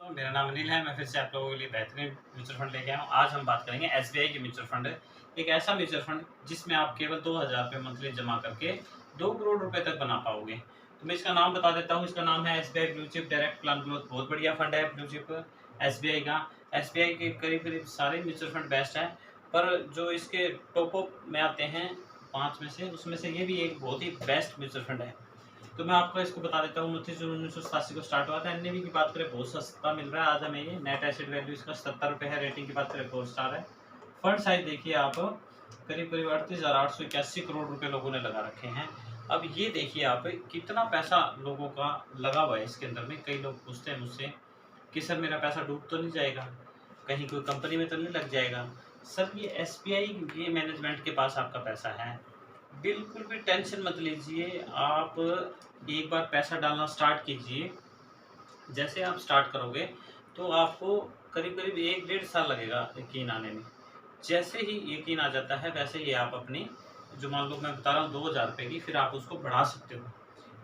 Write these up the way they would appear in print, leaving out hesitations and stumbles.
मेरा नाम अनिल है। मैं फिर से आप लोगों के लिए बेहतरीन म्यूचुअल फंड लेके आया हूँ। आज हम बात करेंगे एसबीआई के म्यूचुअल फंड। एक ऐसा म्यूचुअल फंड जिसमें आप केवल 2000 रुपये मंथली जमा करके 2 करोड़ रुपए तक बना पाओगे। तो मैं इसका नाम बता देता हूँ। इसका नाम है SBI blue chip direct plan growth. बहुत बढ़िया फंड है ब्लू चिप एसबीआई का। एसबीआई के करीब करीब सारे म्यूचुअल फंड बेस्ट हैं, पर जो इसके टॉप अप में आते हैं 5 में से, उसमें से ये भी एक बहुत ही बेस्ट म्यूचुअल फंड है। तो मैं आपको इसको बता देता हूँ। 29 जून 1987 को स्टार्ट हुआ था। एनएवी की बात करें बहुत सस्ता मिल रहा है आज हमें। ये नेट एसेट वैल्यू इसका 70 रुपये है। रेटिंग की बात करें 4 स्टार है। फंड साइज देखिए आप, करीब करीब 38,881 करोड़ रुपए लोगों ने लगा रखे हैं। अब ये देखिए आप कितना पैसा लोगों का लगा हुआ है इसके अंदर में। कई लोग पूछते हैं मुझसे कि सर मेरा पैसा डूब तो नहीं जाएगा, कहीं कोई कंपनी में तो नहीं लग जाएगा। सर ये एसबीआई के मैनेजमेंट के पास आपका पैसा है, बिल्कुल भी टेंशन मत लीजिए। आप एक बार पैसा डालना स्टार्ट कीजिए। जैसे आप स्टार्ट करोगे तो आपको करीब करीब 1 डेढ़ साल लगेगा यकीन आने में। जैसे ही यकीन आ जाता है वैसे ही आप अपनी जो मान लो मैं बता रहा हूँ 2000 रुपये की, फिर आप उसको बढ़ा सकते हो।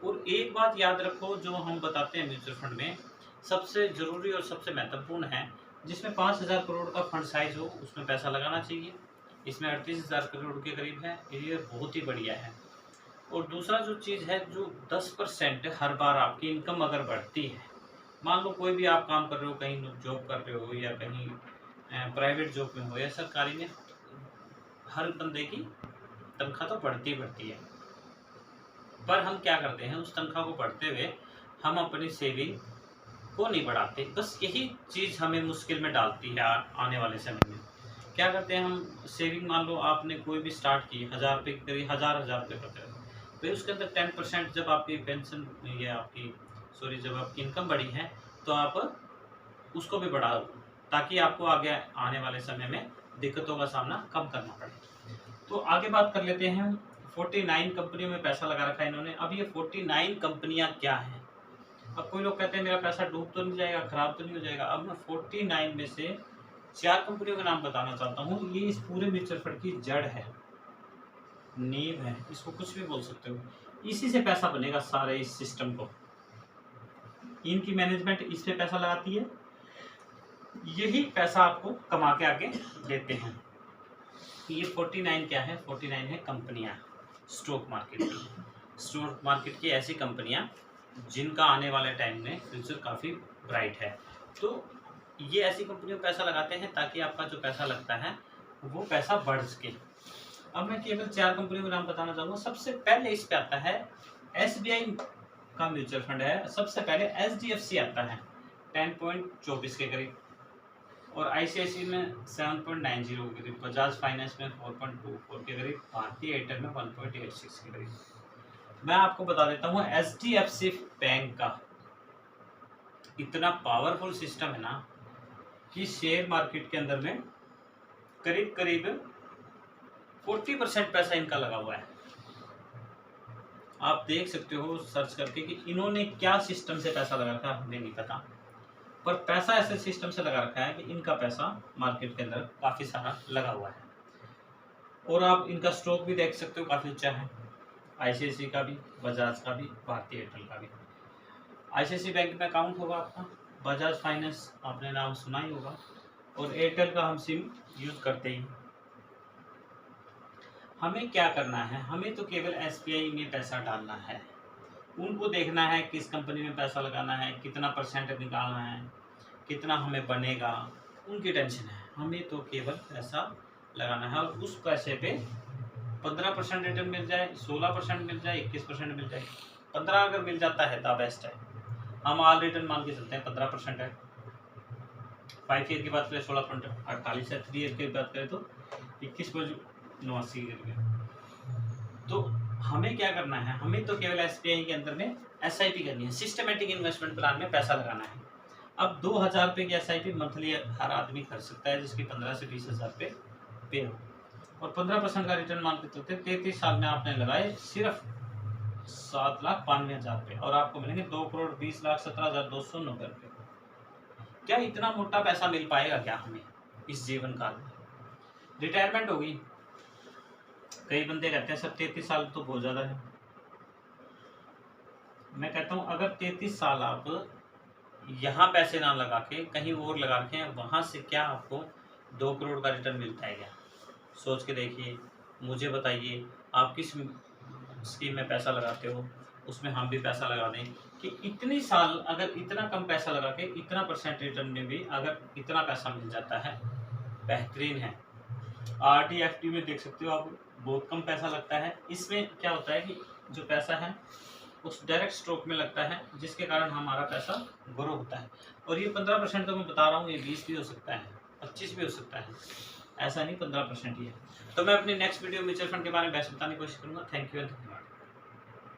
और एक बात याद रखो, जो हम बताते हैं म्यूचुअल फंड में सबसे ज़रूरी और सबसे महत्वपूर्ण है, जिसमें 5000 करोड़ का फंड साइज हो उसमें पैसा लगाना चाहिए। इसमें 38,000 करोड़ के करीब है, ये बहुत ही बढ़िया है। और दूसरा जो चीज़ है, जो 10% हर बार आपकी इनकम अगर बढ़ती है, मान लो कोई भी आप काम कर रहे हो, कहीं जॉब कर रहे हो या कहीं प्राइवेट जॉब में हो या सरकारी में, हर बंदे की तनख्वाह तो बढ़ती है। पर हम क्या करते हैं, उस तनख्वाह को बढ़ते हुए हम अपनी सेविंग को नहीं बढ़ाते। बस यही चीज़ हमें मुश्किल में डालती है आने वाले समय में। क्या करते हैं हम, सेविंग मान लो आपने कोई भी स्टार्ट की 1000 रुपये की, करीब हज़ार रुपये करते हो, फिर उसके अंदर 10% जब आपकी पेंशन या आपकी जब आपकी इनकम बढ़ी है तो आप उसको भी बढ़ाओ, ताकि आपको आगे आने वाले समय में दिक्कतों का सामना कम करना पड़े। तो आगे बात कर लेते हैं। 49 कंपनियों में पैसा लगा रखा है इन्होंने। अब ये 49 कंपनियां क्या हैं? अब कोई लोग कहते हैं मेरा पैसा डूब तो नहीं जाएगा, खराब तो नहीं हो जाएगा। अब मैं 49 में से 4 कंपनियों के नाम बताना चाहता हूँ। ये इस पूरे म्यूचुअल फंड की जड़ है, नींव है, इसको कुछ भी बोल सकते हो। इसी से पैसा बनेगा सारे इस सिस्टम को। इनकी मैनेजमेंट इस पे पैसा लगाती है, यही पैसा आपको कमा के आगे देते हैं। ये 49 क्या है? 49 है कंपनियां स्टॉक मार्केट की। स्टॉक मार्केट की ऐसी कंपनियां जिनका आने वाले टाइम में फ्यूचर काफ़ी ब्राइट है। तो ये ऐसी कंपनियों में पैसा लगाते हैं ताकि आपका जो पैसा लगता है वो पैसा बढ़ सके। अब मैं केवल 4 कंपनियों के नाम बताना चाहूँगा। सबसे पहले इस पे आता है एसबीआई का म्यूचुअल फंड है। सबसे पहले एचडीएफसी आता है 10.24 के करीब, और आईसीआईसी में 7.90 के करीब, बजाज फाइनेंस में 4.24 के करीब, भारतीय एयरटेल में 1.86 के करीब। मैं आपको बता देता हूँ एचडीएफसी बैंक का इतना पावरफुल सिस्टम है ना कि शेयर मार्केट के अंदर में करीब करीब 40% पैसा इनका लगा हुआ है। आप देख सकते हो सर्च करके कि इन्होंने क्या सिस्टम से पैसा लगा रखा है, हमें नहीं पता, पर पैसा ऐसे सिस्टम से लगा रखा है कि इनका पैसा मार्केट के अंदर काफ़ी सारा लगा हुआ है। और आप इनका स्टॉक भी देख सकते हो, काफ़ी अच्छा है। आईसीआईसी का भी, बजाज का भी, भारतीय एयरटेल का भी। आईसीआईसी बैंक में अकाउंट होगा आपका, बजाज फाइनेंस आपने नाम सुना ही होगा, और एयरटेल का हम सिम यूज़ करते ही। हमें क्या करना है, हमें तो केवल एसबीआई में पैसा डालना है। उनको देखना है किस कंपनी में पैसा लगाना है, कितना परसेंट निकालना है, कितना हमें बनेगा, उनकी टेंशन है। हमें तो केवल पैसा लगाना है, और उस पैसे पे 15% रिटर्न मिल जाए, 16% मिल जाए, 21% मिल जाए। 15 अगर मिल जाता है तो बेस्ट है। हम ऑल रिटर्न मान के चलते हैं 15% है। 5 ईयर की बात करें 16.48 है। 3 ईयर की बात करें तो 21.89 के। तो हमें क्या करना है, हमें तो केवल एसबीआई के अंदर में एसआईपी करनी है, सिस्टमेटिक इन्वेस्टमेंट प्लान में पैसा लगाना है। अब 2000 रुपये की एसआईपी मंथली हर आदमी कर सकता है, जिसकी 15 से 20,000 रुपये पे हो, और 15% का रिटर्न मान के चलते 33 साल में आपने लगाए सिर्फ 7,92,000 रुपये, और आपको मिलेंगे 2,20,17,290 रुपये। क्या इतना मोटा पैसा मिल पाएगा क्या हमें इस जीवन काल में? रिटायरमेंट होगी। कई बंदे कहते हैं सर 33 साल तो बहुत ज़्यादा है। मैं कहता हूँ अगर 33 साल आप यहाँ पैसे ना लगा के कहीं और लगा के वहाँ से क्या आपको 2 करोड़ का रिटर्न मिलता है क्या? सोच के देखिए, मुझे बताइए आप किस स्कीम में पैसा लगाते हो, उसमें हम भी पैसा लगा दें कि इतनी साल अगर इतना कम पैसा लगा के इतना % रिटर्न में भी अगर इतना पैसा मिल जाता है, बेहतरीन है। आरडी एफडी में देख सकते हो आप, बहुत कम पैसा लगता है। इसमें क्या होता है कि जो पैसा है उस डायरेक्ट स्ट्रोक में लगता है, जिसके कारण हमारा पैसा ग्रो होता है। और ये 15% तो मैं बता रहा हूँ, ये 20 भी हो सकता है, 25 भी हो सकता है, ऐसा नहीं 15% ही है। तो मैं अपनी नेक्स्ट वीडियो म्यूचुअल फंड के बारे में बेस्ट बताने की कोशिश करूँगा। थैंक यू एंड धन्यवाद।